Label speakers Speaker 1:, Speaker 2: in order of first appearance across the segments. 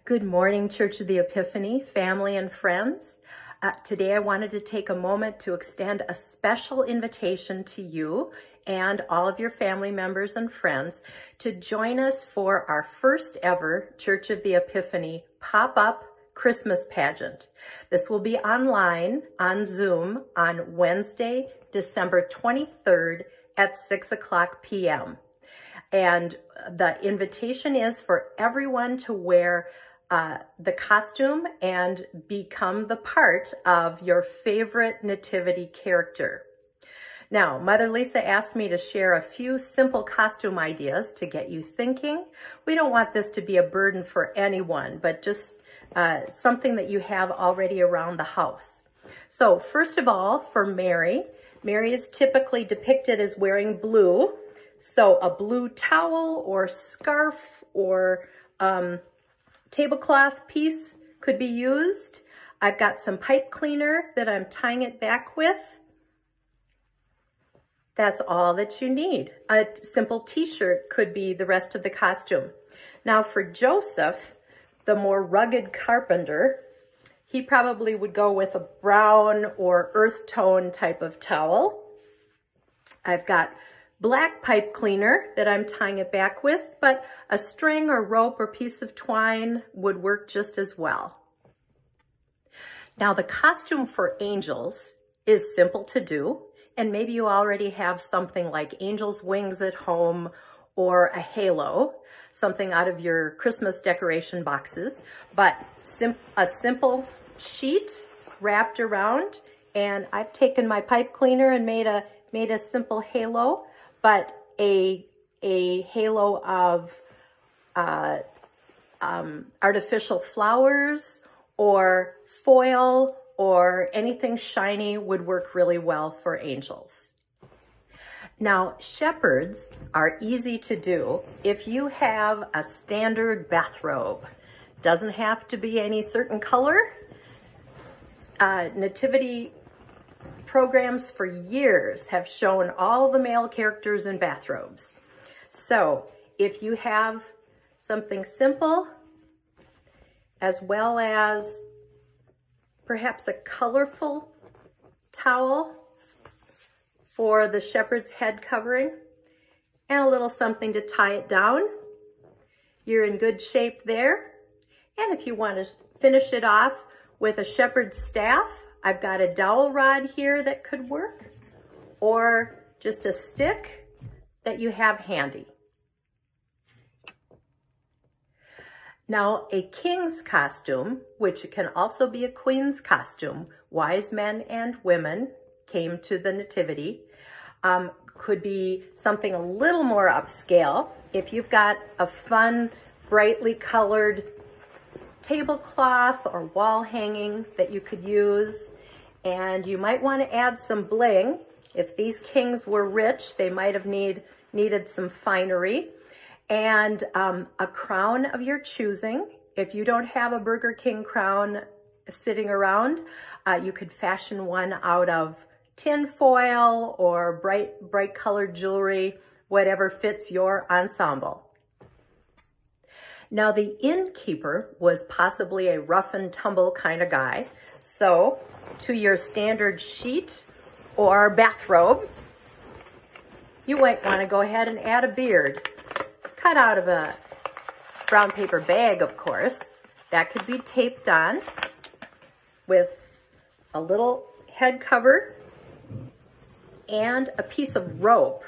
Speaker 1: Good morning, Church of the Epiphany, family and friends. Today I wanted to take a moment to extend a special invitation to you and all of your family members and friends to join us for our first ever Church of the Epiphany Pop Up Christmas Pageant. This will be online on Zoom on Wednesday, December 23rd at 6:00 p.m. And the invitation is for everyone to wear the costume and become the part of your favorite nativity character. Now, Mother Lisa asked me to share a few simple costume ideas to get you thinking. We don't want this to be a burden for anyone, but just something that you have already around the house. So first of all, for Mary is typically depicted as wearing blue. So a blue towel or scarf or tablecloth piece could be used. I've got some pipe cleaner that I'm tying it back with. That's all that you need. A simple t-shirt could be the rest of the costume. Now for Joseph, the more rugged carpenter, he probably would go with a brown or earth tone type of towel. I've got black pipe cleaner that I'm tying it back with, but a string or rope or piece of twine would work just as well. Now the costume for angels is simple to do, and maybe you already have something like angel's wings at home or a halo, something out of your Christmas decoration boxes, but a simple sheet wrapped around, and I've taken my pipe cleaner and made a simple halo, but a halo of artificial flowers or foil or anything shiny would work really well for angels. Now, shepherds are easy to do if you have a standard bathrobe. Doesn't have to be any certain color. Nativity programs for years have shown all the male characters in bathrobes. So if you have something simple, as well as perhaps a colorful towel for the shepherd's head covering, and a little something to tie it down, you're in good shape there. And if you want to finish it off with a shepherd's staff, I've got a dowel rod here that could work, or just a stick that you have handy. Now, a king's costume, which can also be a queen's costume, wise men and women came to the nativity, could be something a little more upscale. If you've got a fun, brightly colored tablecloth or wall hanging that you could use, and you might want to add some bling. If these kings were rich, they might have needed some finery, and a crown of your choosing. If you don't have a Burger King crown sitting around, you could fashion one out of tin foil or bright colored jewelry, whatever fits your ensemble. Now, the innkeeper was possibly a rough and tumble kind of guy. So to your standard sheet or bathrobe, you might want to go ahead and add a beard. Cut out of a brown paper bag, of course. That could be taped on with a little head cover and a piece of rope,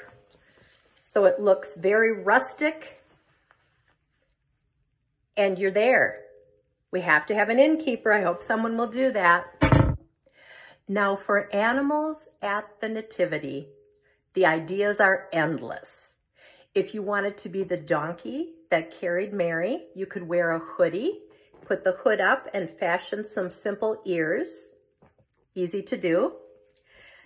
Speaker 1: so it looks very rustic. And you're there. We have to have an innkeeper. I hope someone will do that. Now, for animals at the nativity, the ideas are endless. If you wanted to be the donkey that carried Mary, you could wear a hoodie, put the hood up and fashion some simple ears. Easy to do.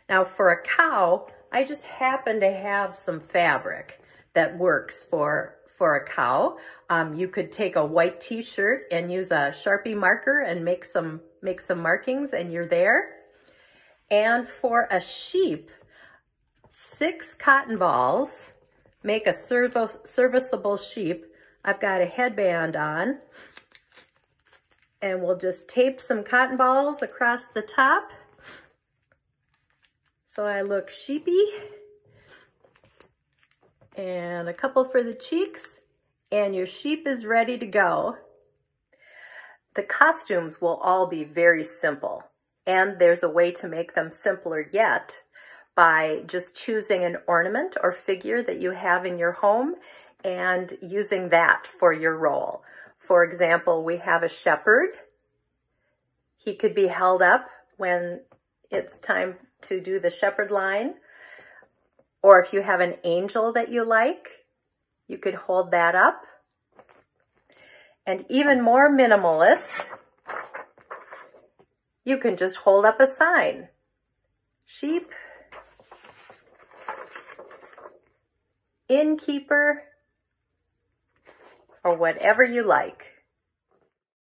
Speaker 1: Now, for a cow, I just happen to have some fabric that works for a cow. You could take a white t-shirt and use a Sharpie marker and make some markings, and you're there. And for a sheep, 6 cotton balls make a serviceable sheep. I've got a headband on, And we'll just tape some cotton balls across the top so I look sheepy. And a couple for the cheeks, and your sheep is ready to go. The costumes will all be very simple, and there's a way to make them simpler yet by just choosing an ornament or figure that you have in your home and using that for your role. For example, we have a shepherd. He could be held up when it's time to do the shepherd line. Or if you have an angel that you like, you could hold that up. And even more minimalist, you can just hold up a sign. Sheep, innkeeper, or whatever you like.